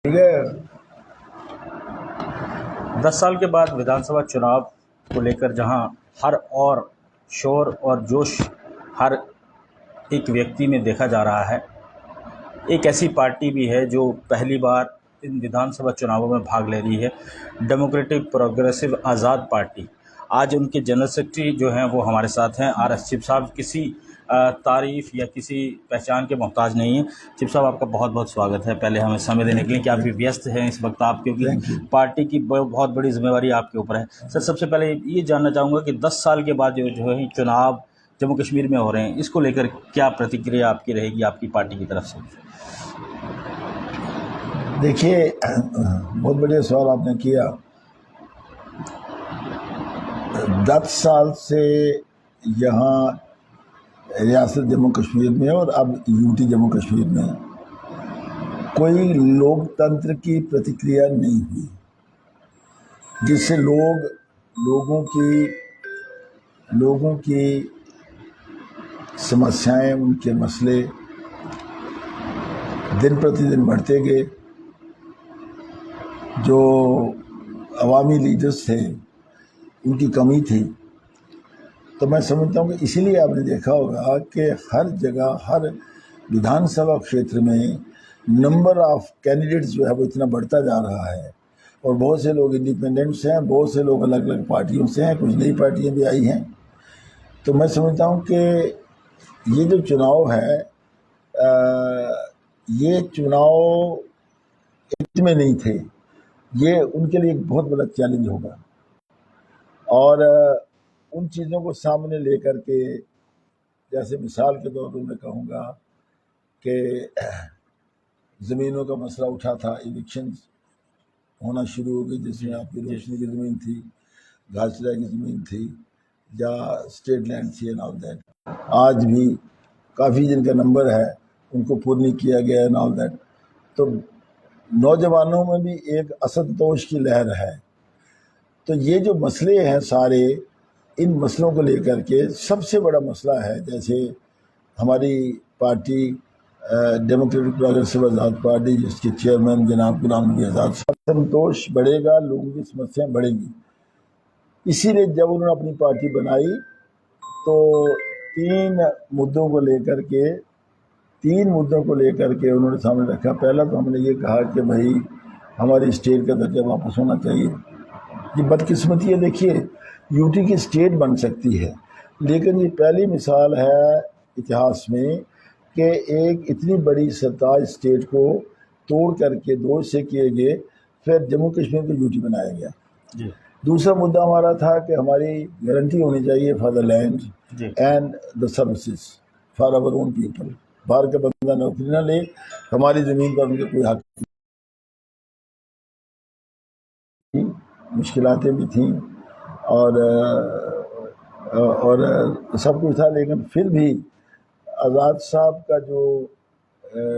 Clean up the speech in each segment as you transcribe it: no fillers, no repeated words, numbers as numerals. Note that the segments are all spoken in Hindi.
ठीक है। 10 साल के बाद विधानसभा चुनाव को लेकर जहां हर और शोर और जोश हर एक व्यक्ति में देखा जा रहा है, एक ऐसी पार्टी भी है जो पहली बार इन विधानसभा चुनावों में भाग ले रही है, डेमोक्रेटिक प्रोग्रेसिव आज़ाद पार्टी। आज उनके जनरल सेक्रेटरी जो हैं वो हमारे साथ हैं। आर एस चिप साहब किसी तारीफ़ या किसी पहचान के मोहताज नहीं है। चिप साहब, आपका बहुत बहुत स्वागत है। पहले हमें समय देने के लिए कि आप भी व्यस्त हैं इस वक्त, आप क्योंकि पार्टी की बहुत बड़ी जिम्मेवारी आपके ऊपर है। सर, सबसे पहले ये जानना चाहूँगा कि 10 साल के बाद जो है चुनाव जम्मू कश्मीर में हो रहे हैं, इसको लेकर क्या प्रतिक्रिया आपकी रहेगी आपकी पार्टी की तरफ से? देखिए, बहुत बढ़िया सवाल आपने किया। 10 साल से यहाँ रियासत जम्मू कश्मीर में और अब यूटी जम्मू कश्मीर में कोई लोकतंत्र की प्रतिक्रिया नहीं हुई, जिससे लोगों की समस्याएं, उनके मसले दिन प्रतिदिन बढ़ते गए। जो अवामी लीडर्स थे उनकी कमी थी। तो मैं समझता हूँ कि इसीलिए आपने देखा होगा कि हर जगह, हर विधानसभा क्षेत्र में नंबर ऑफ कैंडिडेट्स जो है वो इतना बढ़ता जा रहा है। और बहुत से लोग इंडिपेंडेंट्स हैं, बहुत से लोग अलग अलग पार्टियों से हैं, कुछ नई पार्टियां भी आई हैं। तो मैं समझता हूँ कि ये जो चुनाव है, ये चुनाव हित में नहीं थे, ये उनके लिए एक बहुत बड़ा चैलेंज होगा। और उन चीज़ों को सामने लेकर के, जैसे मिसाल के तौर पर मैं कहूँगा कि ज़मीनों का मसला उठा था, इलेक्शन होना शुरू हो गई, जिसमें आपकी रोशनी की ज़मीन थी, घासरा की ज़मीन थी, या स्टेट लैंड थी एंड ऑल दैट। आज भी काफ़ी जिनका नंबर है उनको पूर्ण नहीं किया गया एंड ऑल दैट। तो नौजवानों में भी एक असंतोष की लहर है। तो ये जो मसले हैं सारे, इन मसलों को लेकर के सबसे बड़ा मसला है, जैसे हमारी पार्टी डेमोक्रेटिक प्रोग्रेसिव आज़ाद पार्टी, जिसके चेयरमैन जनाब गुलाम नबी आज़ाद, संतोष बढ़ेगा, लोगों की समस्याएं बढ़ेंगी। इसीलिए जब उन्होंने अपनी पार्टी बनाई तो तीन मुद्दों को लेकर के उन्होंने सामने रखा। पहला तो हमने ये कहा कि भाई हमारी स्टेट का दर्जा वापस होना चाहिए। ये बदकिस्मती है, देखिए, यूटी की स्टेट बन सकती है, लेकिन ये पहली मिसाल है इतिहास में कि एक इतनी बड़ी सरताज स्टेट को तोड़ करके दो हिस्से किए गए, फिर जम्मू कश्मीर को यूटी बनाया गया। दूसरा मुद्दा हमारा था कि हमारी गारंटी होनी चाहिए for the land and the services for our own people. बाहर का बंदा नौकरी ना ले, हमारी ज़मीन पर उनके कोई हक। मुश्किलातें भी थीं और सब कुछ था, लेकिन फिर भी आज़ाद साहब का जो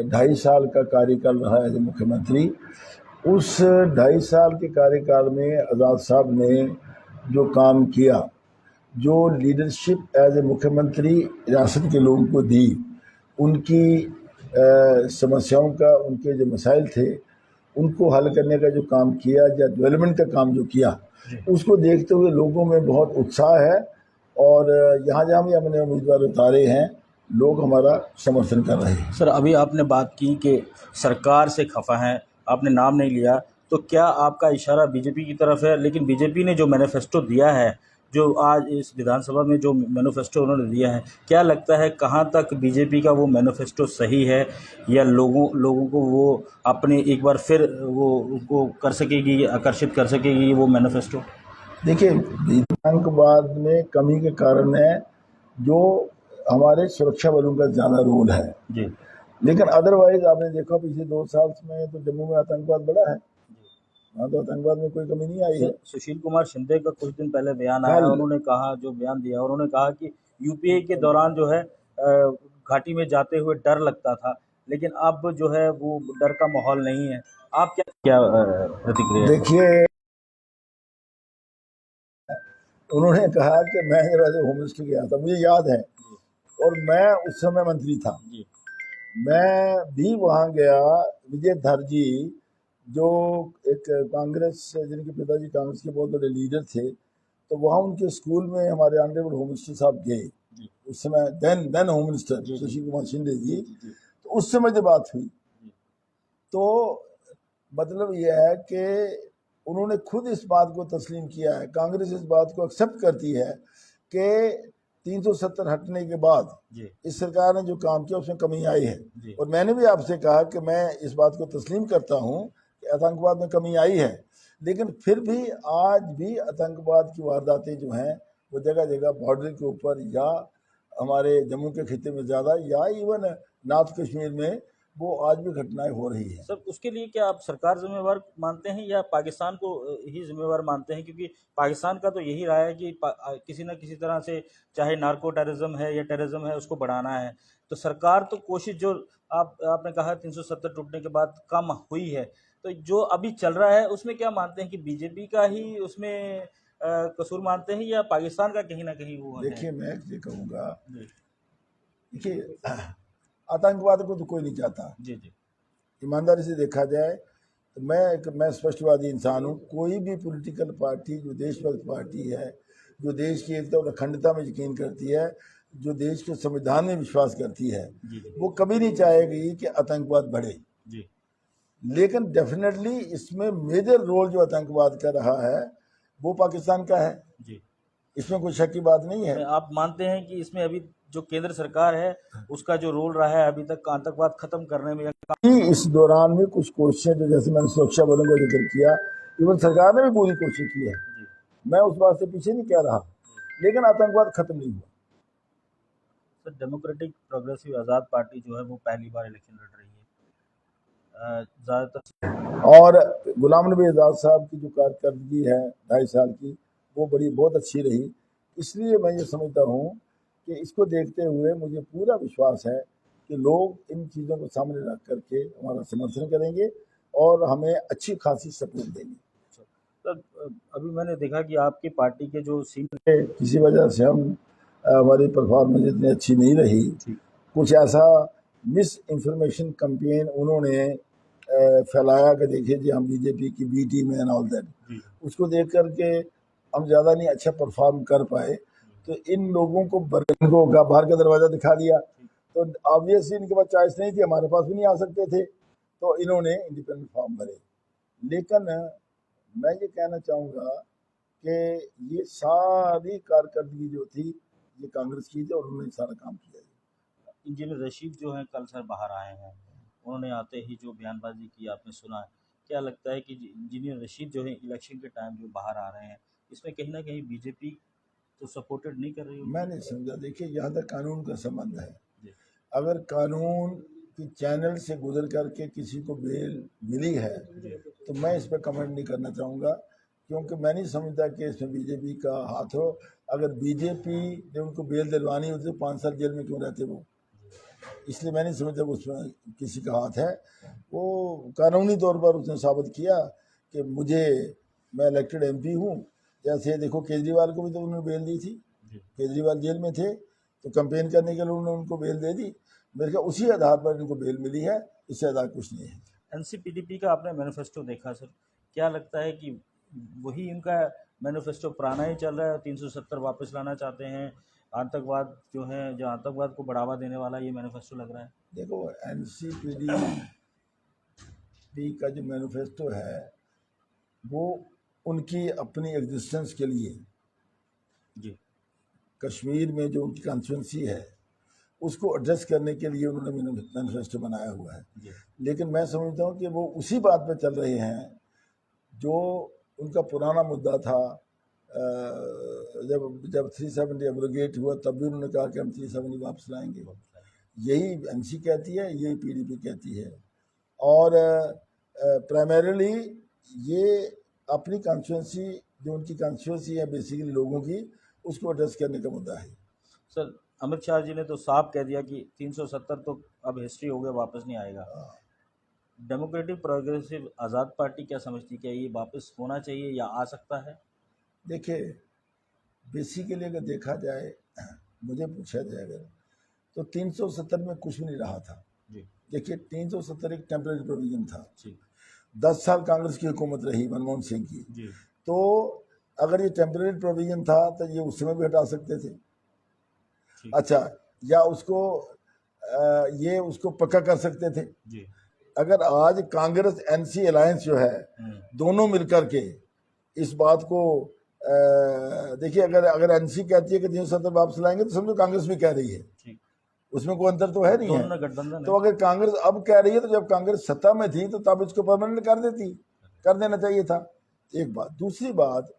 2.5 साल का कार्यकाल रहा है मुख्यमंत्री, उस 2.5 साल के कार्यकाल में आज़ाद साहब ने जो काम किया, जो लीडरशिप एज ए मुख्यमंत्री रियासत के लोगों को दी, उनकी समस्याओं का, उनके जो मसाइल थे उनको हल करने का जो काम किया, या डेवलपमेंट का काम जो किया, उसको देखते हुए लोगों में बहुत उत्साह है। और यहाँ जहाँ भी हमने उम्मीदवार उतारे हैं, लोग हमारा समर्थन कर रहे हैं। सर, अभी आपने बात की कि सरकार से खफा हैं, आपने नाम नहीं लिया, तो क्या आपका इशारा बीजेपी की तरफ है? लेकिन बीजेपी ने जो मैनिफेस्टो दिया है, जो आज इस विधानसभा में जो मैनिफेस्टो उन्होंने दिया है, क्या लगता है कहाँ तक बीजेपी का वो मैनिफेस्टो सही है, या लोगों को वो अपने एक बार फिर वो कर सकेगी, आकर्षित कर सकेगी वो मैनिफेस्टो? देखिए, आतंकवाद में कमी के कारण है जो हमारे सुरक्षा बलों का ज़्यादा रोल है जी। लेकिन अदरवाइज आपने देखा पिछले 2 साल में तो जम्मू में आतंकवाद बढ़ा है। वहाँ तो आतंकवाद में कोई कमी नहीं आई है। सुशील कुमार शिंदे का कुछ दिन पहले बयान आया, उन्होंने कहा, जो बयान दिया, उन्होंने कहा कि यूपीए के दौरान जो है घाटी में जाते हुए डर लगता था, लेकिन अब जो है वो डर का माहौल नहीं है। आप क्या क्या प्रतिक्रिया? देखिए, उन्होंने कहा कि मैं जब ऐसे होम मिनिस्टर गया था, मुझे याद है, और मैं उस समय मंत्री था, मैं भी वहाँ गया। विजय धर जी जो एक कांग्रेस, जिनके पिताजी कांग्रेस के बहुत बड़े लीडर थे, तो वहाँ उनके स्कूल में हमारे ऑनरेबल होम मिनिस्टर साहब गए। उस समय then home minister Sushil Kumar Shinde जी, तो उस समय जब बात हुई तो मतलब यह है कि उन्होंने खुद इस बात को तस्लीम किया है, कांग्रेस इस बात को एक्सेप्ट करती है कि 370 हटने के बाद इस सरकार ने जो काम किया उसमें कमी आई है। और मैंने भी आपसे कहा कि मैं इस बात को तस्लीम करता हूं कि आतंकवाद में कमी आई है, लेकिन फिर भी आज भी आतंकवाद की वारदातें जो हैं वो जगह जगह बॉर्डर के ऊपर या हमारे जम्मू के खिते में ज़्यादा या इवन नॉर्थ कश्मीर में वो आज भी घटनाएं हो रही हैं। सर, उसके लिए क्या आप सरकार जिम्मेवार मानते हैं या पाकिस्तान को ही जिम्मेवार मानते हैं? क्योंकि पाकिस्तान का तो यही रहा है कि किसी न किसी तरह से, चाहे नार्को टेररिज्म है या टेररिज्म है, उसको बढ़ाना है। तो सरकार तो कोशिश जो आपने कहा 370 टूटने के बाद कम हुई है, तो जो अभी चल रहा है उसमें क्या मानते हैं कि बीजेपी का ही उसमें कसूर मानते हैं या पाकिस्तान का कहीं ना कहीं वो है? देखिए, मैं ये कहूँगा, देखिए आतंकवाद को तो कोई नहीं चाहता। जी जी ईमानदारी से देखा जाए तो मैं स्पष्टवादी इंसान हूँ। कोई भी पॉलिटिकल पार्टी जो देशभक्त पार्टी है, जो देश की एकता और अखंडता में यकीन करती है, जो देश के संविधान में विश्वास करती है, वो कभी नहीं चाहेगी कि आतंकवाद बढ़े। जी लेकिन डेफिनेटली इसमें मेजर रोल जो आतंकवाद का रहा है वो पाकिस्तान का है, जी इसमें कोई शक की बात नहीं है। आप मानते हैं कि इसमें अभी जो केंद्र सरकार है उसका जो रोल रहा है अभी तक आतंकवाद खत्म करने में इस दौरान में कुछ कोशिशें, जो जैसे मैंने सुरक्षा बलों का जिक्र किया, इवन सरकार ने भी पूरी कोशिश की है, मैं उस बात से पीछे नहीं कह रहा, लेकिन आतंकवाद खत्म नहीं हुआ। सर, डेमोक्रेटिक प्रोग्रेसिव आज़ाद पार्टी जो है वो पहली बार इलेक्शन लड़ रही है ज़्यादातर, और गुलाम नबी आज़ाद साहब की जो कारकर्दगी है 2.5 साल की, वो बहुत अच्छी रही। इसलिए मैं ये समझता हूँ कि इसको देखते हुए मुझे पूरा विश्वास है कि लोग इन चीज़ों को सामने रख करके हमारा समर्थन करेंगे और हमें अच्छी खासी सपोर्ट देंगे। सर, अभी मैंने देखा कि आपकी पार्टी के जो सीनियर किसी वजह से हमारी परफॉर्मेंस इतनी अच्छी नहीं रही, कुछ ऐसा मिस इंफॉर्मेशन कैंपेन उन्होंने फैलाया कि देखिए जी हम बीजेपी की बी टीम है एंड ऑल दैट, उसको देख करके हम ज़्यादा नहीं अच्छा परफॉर्म कर पाए, तो इन लोगों को बाहर का दरवाज़ा दिखा दिया, तो ऑब्वियसली इनके पास चॉइस नहीं थी, हमारे पास भी नहीं आ सकते थे, तो इन्होंने इंडिपेंडेंट फॉर्म भरे। लेकिन मैं ये कहना चाहूँगा कि ये सारी कारकर्दगी जो थी ये कांग्रेस की थी और उन्होंने सारा काम किया। इंजीनियर रशीद जो हैं कल सर बाहर आए हैं, उन्होंने आते ही जो बयानबाजी की आपने सुना है, क्या लगता है कि इंजीनियर रशीद जो है इलेक्शन के टाइम जो बाहर आ रहे हैं, इसमें कहीं ना कहीं बीजेपी तो सपोर्टेड नहीं कर रही है? मैं नहीं समझा। देखिए, यहाँ तक कानून का संबंध है, अगर कानून के चैनल से गुजर करके किसी को बेल मिली है तो मैं इस पर कमेंट नहीं करना चाहूँगा, क्योंकि मैं नहीं समझता कि इसमें बीजेपी का हाथ हो। अगर बीजेपी ने उनको बेल दिलवानी होती तो 5 साल जेल में क्यों रहते वो, इसलिए मैं नहीं समझता उसमें किसी का हाथ है। वो कानूनी तौर पर उसने साबित किया कि मैं इलेक्टेड एमपी हूँ। जैसे देखो, केजरीवाल को भी तो उन्होंने बेल दी थी, केजरीवाल जेल में थे तो कैंपेन करने के लिए उन्होंने उनको बेल दे दी। मेरे ख्याल उसी आधार पर इनको बेल मिली है, इससे ज़्यादा कुछ नहीं है। एनसीपीडीपी का आपने मैनिफेस्टो देखा सर, क्या लगता है कि वही इनका मैनिफेस्टो पुराना ही चल रहा है, 370 वापस लाना चाहते हैं, आतंकवाद जो है, जो आतंकवाद को बढ़ावा देने वाला ये मैनिफेस्टो लग रहा है? देखो, एनसीपीडी का जो मैनिफेस्टो है वो उनकी अपनी एग्जिस्टेंस के लिए, जी कश्मीर में जो उनकी कॉन्स्टिट्यूंसी है उसको एड्रेस करने के लिए उन्होंने मैनिफेस्टो बनाया हुआ है। लेकिन मैं समझता हूँ कि वो उसी बात पर चल रहे हैं जो उनका पुराना मुद्दा था। जब 370 एब्रोगेट हुआ तब भी उन्होंने कहा कि हम 370 वापस लाएंगे। यही एनसी कहती है, यही पीडीपी कहती है। और प्राइमरीली ये अपनी कॉन्स्टिट्यूंसी, जो उनकी कॉन्स्टिट्यूंसी है बेसिकली लोगों की, उसको एड्रेस करने का मुद्दा है। सर, अमित शाह जी ने तो साफ कह दिया कि 370 तो अब हिस्ट्री हो गया, वापस नहीं आएगा। डेमोक्रेटिक प्रोग्रेसिव आज़ाद पार्टी क्या समझती, क्या ये वापस होना चाहिए या आ सकता है? देखिए, बेसिकली अगर देखा जाए, मुझे पूछा जाए अगर, तो 370 में कुछ भी नहीं रहा था। देखिए, 370 एक टेम्परेरी प्रोविजन था, 10 साल कांग्रेस की हुकूमत रही मनमोहन सिंह की, जी तो अगर ये टेम्परेरी प्रोविजन था तो ये उस समय भी हटा सकते थे। ठीक अच्छा, या उसको ये उसको पक्का कर सकते थे। जी अगर आज कांग्रेस एनसी अलायंस जो है, दोनों मिलकर के इस बात को देखिए, अगर अगर एनसी कहती है कि 370 वापस लाएंगे तो समझो कांग्रेस भी कह रही है, ठीक उसमें कोई अंतर तो है नहीं दोनों है। में गठबंधन तो है। अगर कांग्रेस अब कह रही है तो जब कांग्रेस सत्ता में थी तो तब इसको परमानेंट कर देती, कर देना चाहिए था। एक बात। दूसरी बात,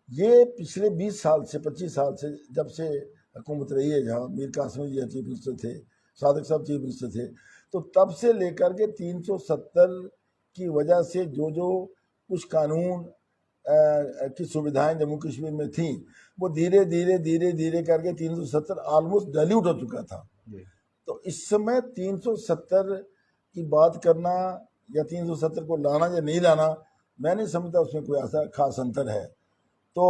ये पिछले 20 साल से 25 साल से जब से हुकूमत रही है, जहाँ मीर कासिम जी चीफ मिनिस्टर थे, सादिक साहब चीफ मिनिस्टर थे, तो तब से लेकर के 370 की वजह से जो जो कुछ कानून की सुविधाएं जम्मू कश्मीर में थी, वो धीरे धीरे धीरे धीरे करके 370 ऑलमोस्ट डाइल्यूट हो चुका था। जी तो इस समय 370 की बात करना या 370 को लाना या नहीं लाना, मैं नहीं समझता उसमें कोई ऐसा खास अंतर है। तो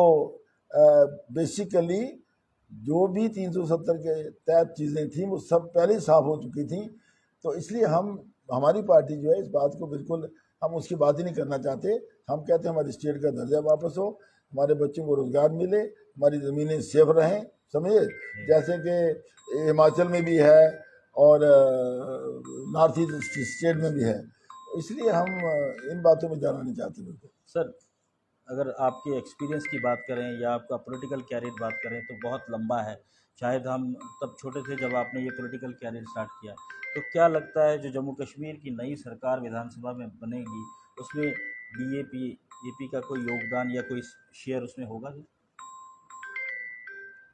बेसिकली जो भी 370 के तहत चीज़ें थी वो सब पहले ही साफ हो चुकी थी। तो इसलिए हमारी पार्टी जो है इस बात को बिल्कुल, हम उसकी बात ही नहीं करना चाहते। हम कहते हैं हमारी स्टेट का दर्जा वापस हो, हमारे बच्चों को रोजगार मिले, हमारी ज़मीनें सेफ रहें, समझे, जैसे कि हिमाचल में भी है और नॉर्थ ईस्ट स्टेट में भी है। इसलिए हम इन बातों में जाना नहीं चाहते। बिल्कुल सर, अगर आपके एक्सपीरियंस की बात करें या आपका पॉलिटिकल कैरियर बात करें तो बहुत लंबा है। शायद हम तब छोटे थे जब आपने ये पॉलिटिकल कैरियर स्टार्ट किया। तो क्या लगता है जो जम्मू कश्मीर की नई सरकार विधानसभा में बनेगी उसमें बीएपी एपी का कोई योगदान या कोई शेयर उसमें होगा?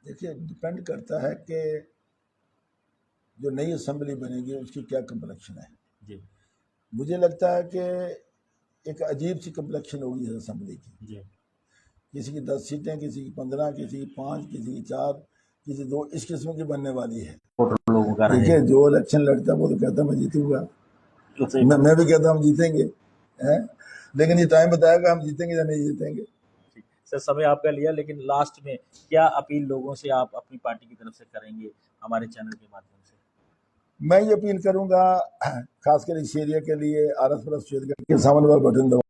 देखिए, डिपेंड करता है कि जो नई असेंबली बनेगी उसकी क्या कम्प्लेक्शन है। जी मुझे लगता है कि एक अजीब सी कम्प्लेक्शन होगी इस असेंबली की। जी किसी की 10 सीटें, किसी की 15, किसी की 5, किसी की 4, किसी 2, इस किस्म की बनने वाली है। टोटल लोगों का देखिए, रहेगा। जो इलेक्शन लड़ता है वो तो कहता है मैं जीतूंगा, तो सही मैं भी कहता हूँ हम जीतेंगे, हैं? लेकिन ये टाइम बताएगा हम जीतेंगे या नहीं जीतेंगे। ठीक। सर, समय आपका लिया, लेकिन लास्ट में क्या अपील लोगों से आप अपनी पार्टी की तरफ से करेंगे हमारे चैनल के माध्यम से? मैं ये अपील करूंगा, खासकर इस एरिया के लिए, RS+ क्षेत्र के सामने वाला बटन दबाओ।